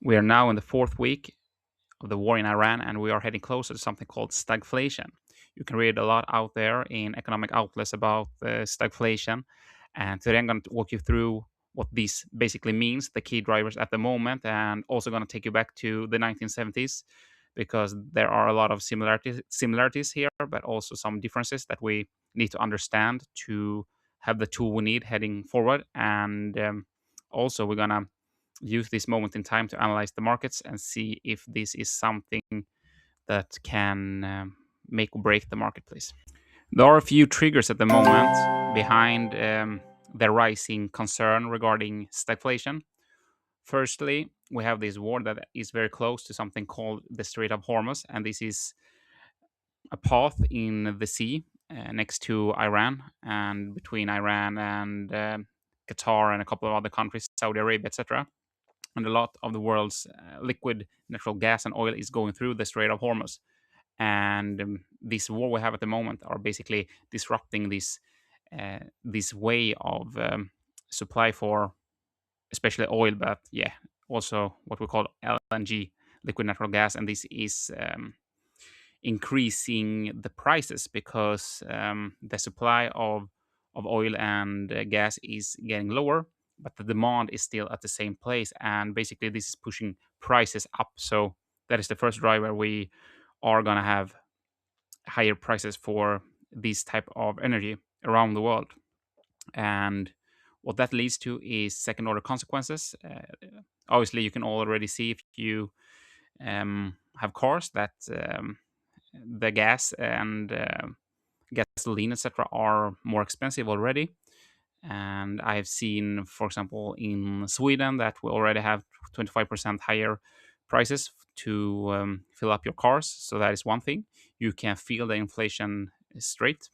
We are now in the fourth week of the war in Iran, and we are heading closer to something called stagflation. You can read a lot out there in economic outlets about stagflation, and today I'm going to walk you through what this basically means, the key drivers at the moment, and also going to take you back to the 1970s because there are a lot of similarities here, but also some differences that we need to understand to have the tool we need heading forward. And also, we're going to use this moment in time to analyze the markets and see if this is something that can make or break the marketplace. There are a few triggers at the moment behind the rising concern regarding stagflation. Firstly, we have this war that is very close to something called the Strait of Hormuz, and this is a path in the sea next to Iran and between Iran and Qatar and a couple of other countries, Saudi Arabia, etc. And a lot of the world's liquid natural gas and oil is going through the Strait of Hormuz. And this war we have at the moment are basically disrupting this way of supply for especially oil, but yeah, also what we call LNG, liquid natural gas, and this is increasing the prices because the supply of oil and gas is getting lower, but the demand is still at the same place, and basically this is pushing prices up. So that is the first driver. We are gonna have higher prices for this type of energy around the world, and what that leads to is second order consequences. Obviously, you can already see if you have cars that the gas and gasoline, etc., are more expensive already. And I've seen, for example, in Sweden that we already have 25% higher prices to fill up your cars. So that is one thing. You can feel the inflation straight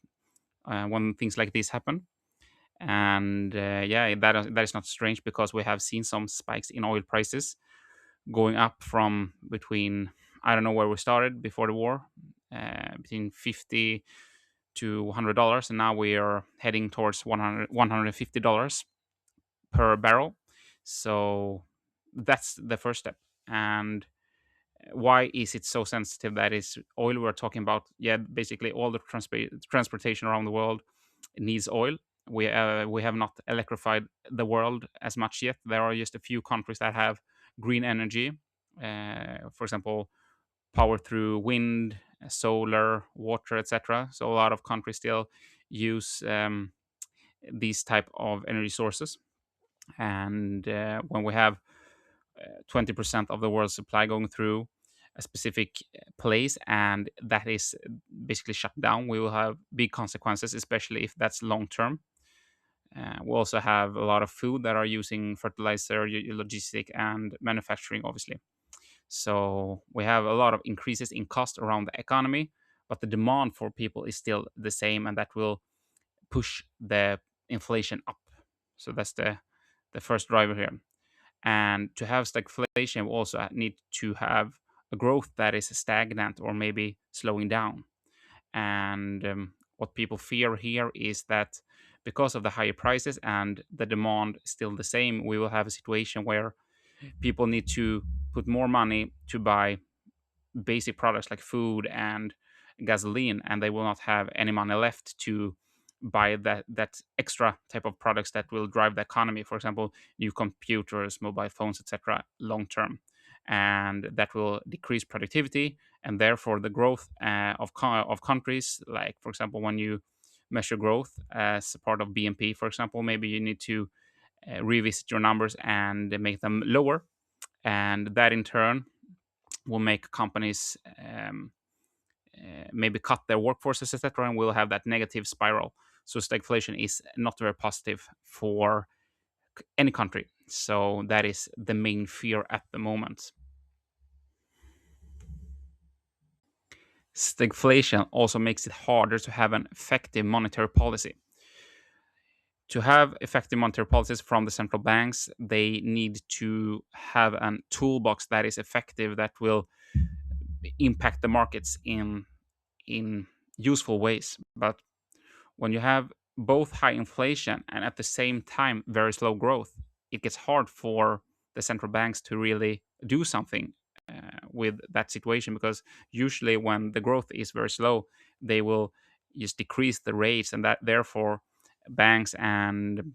when things like this happen. And yeah, that is not strange because we have seen some spikes in oil prices going up from between, I don't know where we started before the war, between 50 to $100, and now we are heading towards $150 per barrel. So that's the first step. And why is it so sensitive? That is oil we're talking about. Yeah, basically all the transportation around the world needs oil. We have not electrified the world as much yet. There are just a few countries that have green energy, for example, power through wind, solar, water, etc. So a lot of countries still use these type of energy sources. And when we have 20% of the world's supply going through a specific place and that is basically shut down, we will have big consequences, especially if that's long term. We also have a lot of food that are using fertilizer, logistic, and manufacturing, obviously. So we have a lot of increases in cost around the economy, but the demand for people is still the same, and that will push the inflation up. So that's the first driver here. And to have stagflation, we also need to have a growth that is stagnant or maybe slowing down. And what people fear here is that because of the higher prices and the demand still the same, we will have a situation where people need to put more money to buy basic products like food and gasoline, and they will not have any money left to buy that extra type of products that will drive the economy. For example, new computers, mobile phones, etc. long term, and that will decrease productivity and therefore the growth of countries. Like for example, when you measure growth as a part of BNP, for example, maybe you need to revisit your numbers and make them lower, and that in turn will make companies maybe cut their workforces, etc., and we'll have that negative spiral. So stagflation is not very positive for any country. So that is the main fear at the moment. Stagflation also makes it harder to have an effective monetary policy. To have effective monetary policies from the central banks, they need to have a toolbox that is effective, that will impact the markets in useful ways. But when you have both high inflation and at the same time very slow growth, it gets hard for the central banks to really do something with that situation, because usually when the growth is very slow, they will just decrease the rates, and that therefore banks and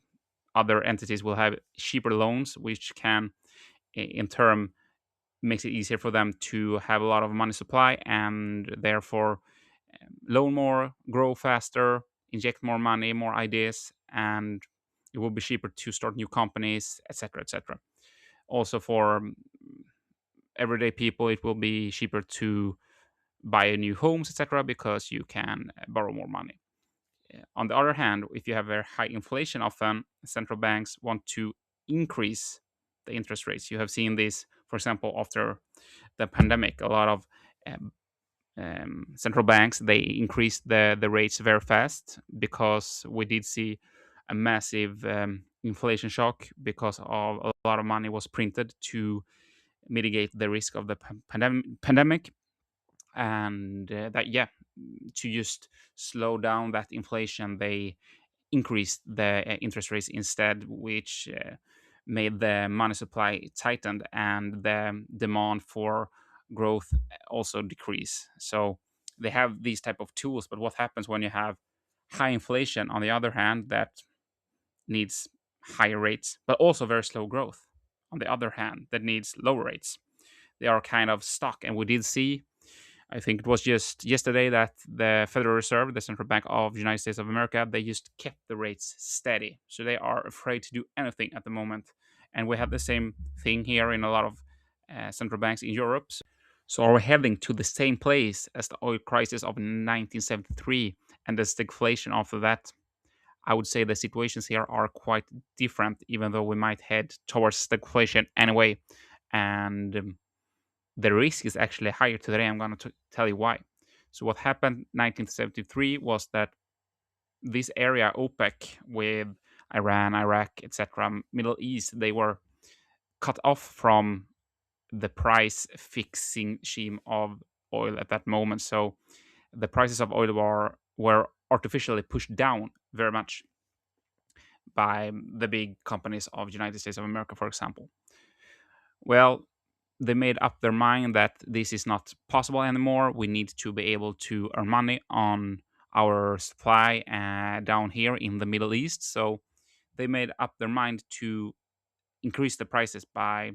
other entities will have cheaper loans, which can in turn makes it easier for them to have a lot of money supply, and therefore loan more, grow faster, inject more money, more ideas, and it will be cheaper to start new companies, etc., etc. Also for everyday people, it will be cheaper to buy a new homes, etc., because you can borrow more money. On the other hand, if you have very high inflation, often central banks want to increase the interest rates. You have seen this, for example, after the pandemic. A lot of um, central banks, they increased the rates very fast because we did see a massive inflation shock, because of a lot of money was printed to mitigate the risk of the pandemic. And that, yeah, to just slow down that inflation, they increased the interest rates instead, which made the money supply tightened and the demand for growth also decrease. So they have these type of tools. But what happens when you have high inflation, on the other hand, that needs higher rates, but also very slow growth, on the other hand, that needs lower rates? They are kind of stuck. And we did see, I think it was just yesterday, that the Federal Reserve, the central bank of the United States of America, they just kept the rates steady. So they are afraid to do anything at the moment. And we have the same thing here in a lot of central banks in Europe. So are we heading to the same place as the oil crisis of 1973 and the stagflation after that? I would say the situations here are quite different, even though we might head towards stagflation anyway. And the risk is actually higher today. I'm going to tell you why. So what happened 1973 was that this area, OPEC, with Iran, Iraq, etc., Middle East, they were cut off from the price fixing scheme of oil at that moment. So the prices of oil were artificially pushed down very much by the big companies of the United States of America, for example. Well, they made up their mind that this is not possible anymore. We need to be able to earn money on our supply down here in the Middle East. So they made up their mind to increase the prices by,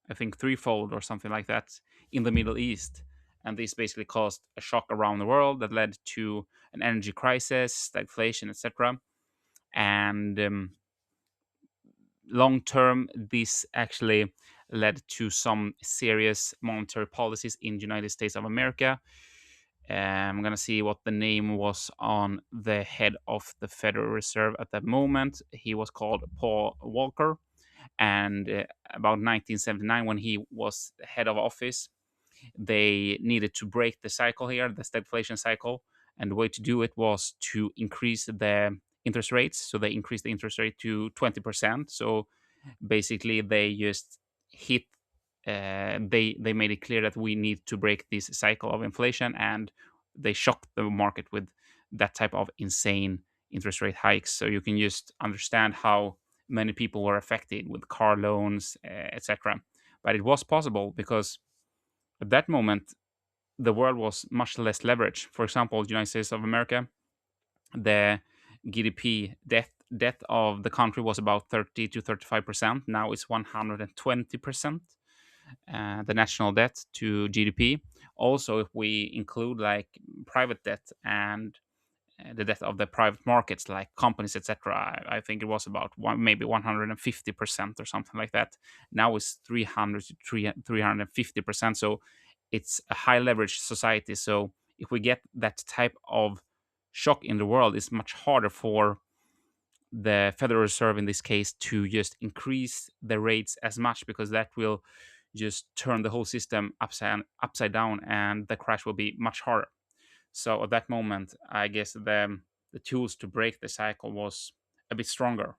I think, threefold or something like that in the Middle East. And this basically caused a shock around the world that led to an energy crisis, stagflation, etc. And long term, this actually led to some serious monetary policies in the United States of America. I'm gonna see what the name was on the head of the Federal Reserve at that moment. He was called Paul Volcker, and about 1979, when he was head of office, they needed to break the cycle here, the stagflation cycle, and the way to do it was to increase the interest rates. So they increased the interest rate to 20%. So basically, they just hit. They made it clear that we need to break this cycle of inflation, and they shocked the market with that type of insane interest rate hikes. So you can just understand how many people were affected with car loans, etc. But it was possible because at that moment the world was much less leveraged. For example, the United States of America, the GDP debt of the country was about 30 to 35%. Now it's 120%, the national debt to GDP. Also, if we include like private debt and the debt of the private markets, like companies, etc., I think it was about maybe 150% or something like that. Now it's 300 to 350%. So it's a high leverage society. So if we get that type of shock in the world, it's much harder for the Federal Reserve in this case to just increase the rates as much, because that will just turn the whole system upside down, and the crash will be much harder. So at that moment, I guess the tools to break the cycle was a bit stronger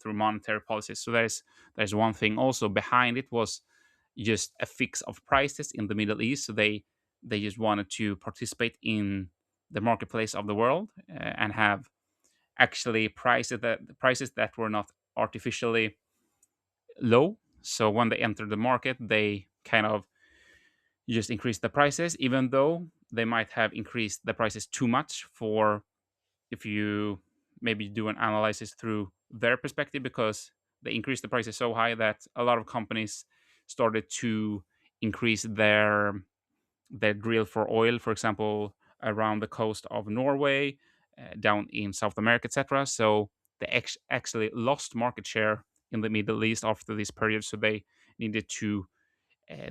through monetary policies. So there's one thing also behind it was just a fix of prices in the Middle East. So they just wanted to participate in the marketplace of the world and have actually prices that were not artificially low. So when they enter the market, they kind of just increase the prices, even though they might have increased the prices too much for, if you maybe do an analysis through their perspective, because they increased the prices so high that a lot of companies started to increase their drill for oil, for example, around the coast of Norway, down in South America, etc. So they actually lost market share in the Middle East after this period, so they needed to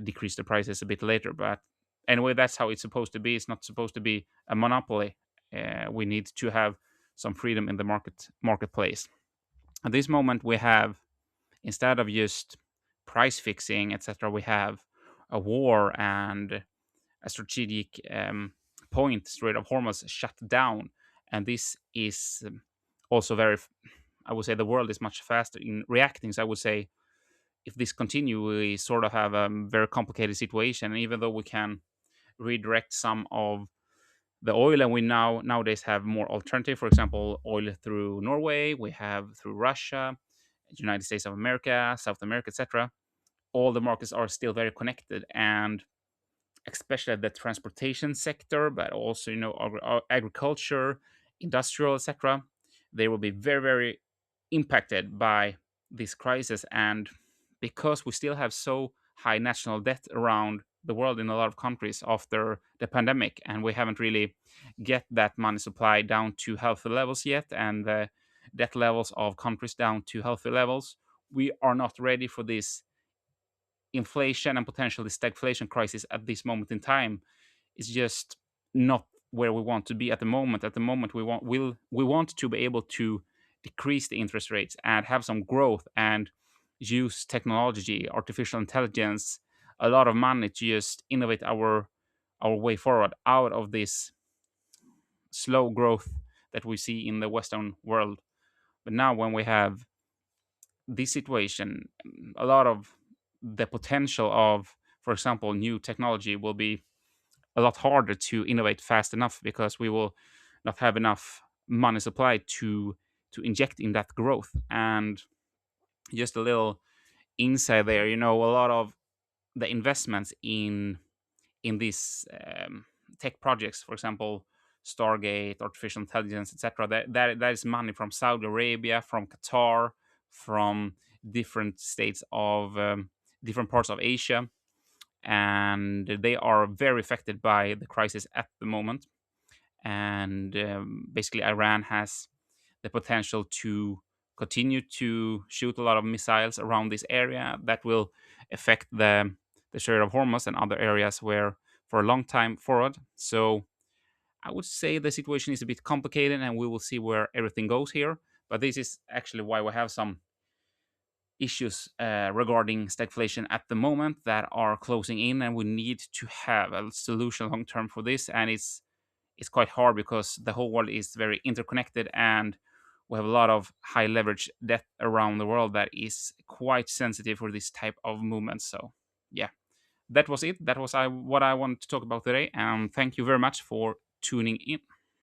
decrease the prices a bit later. But anyway, that's how it's supposed to be. It's not supposed to be a monopoly. We need to have some freedom in the marketplace. At this moment, we have, instead of just price fixing, etc., we have a war and a strategic point, Strait of Hormuz, shut down, and this is also very. I would say the world is much faster in reacting. So I would say if this continue, we sort of have a very complicated situation. And even though we can redirect some of the oil, and we nowadays have more alternative, for example, oil through Norway, we have through Russia, United States of America, South America, etc. All the markets are still very connected, and especially the transportation sector, but also agriculture, industrial, etc. They will be very very impacted by this crisis, and because we still have so high national debt around the world in a lot of countries after the pandemic, and we haven't really get that money supply down to healthy levels yet, and the debt levels of countries down to healthy levels, we are not ready for this inflation and potentially stagflation crisis at this moment in time. Is just not where we want to be at the moment. At the moment, we want to be able to decrease the interest rates and have some growth and use technology, artificial intelligence, a lot of money to just innovate our way forward out of this slow growth that we see in the Western world. But now, when we have this situation, a lot of the potential of, for example, new technology will be a lot harder to innovate fast enough, because we will not have enough money supply to inject in that growth. And just a little insight there, a lot of the investments in these tech projects, for example, Stargate, artificial intelligence, etc., that is money from Saudi Arabia, from Qatar, from different states of different parts of Asia, and they are very affected by the crisis at the moment. And basically, Iran has the potential to continue to shoot a lot of missiles around this area that will affect the Strait of Hormuz and other areas where for a long time forward. So I would say the situation is a bit complicated, and we will see where everything goes here. But this is actually why we have some issues regarding stagflation at the moment that are closing in, and we need to have a solution long term for this. And it's quite hard because the whole world is very interconnected, and we have a lot of high leverage debt around the world that is quite sensitive for this type of movement. So yeah, that was it. That was what I wanted to talk about today, and thank you very much for tuning in.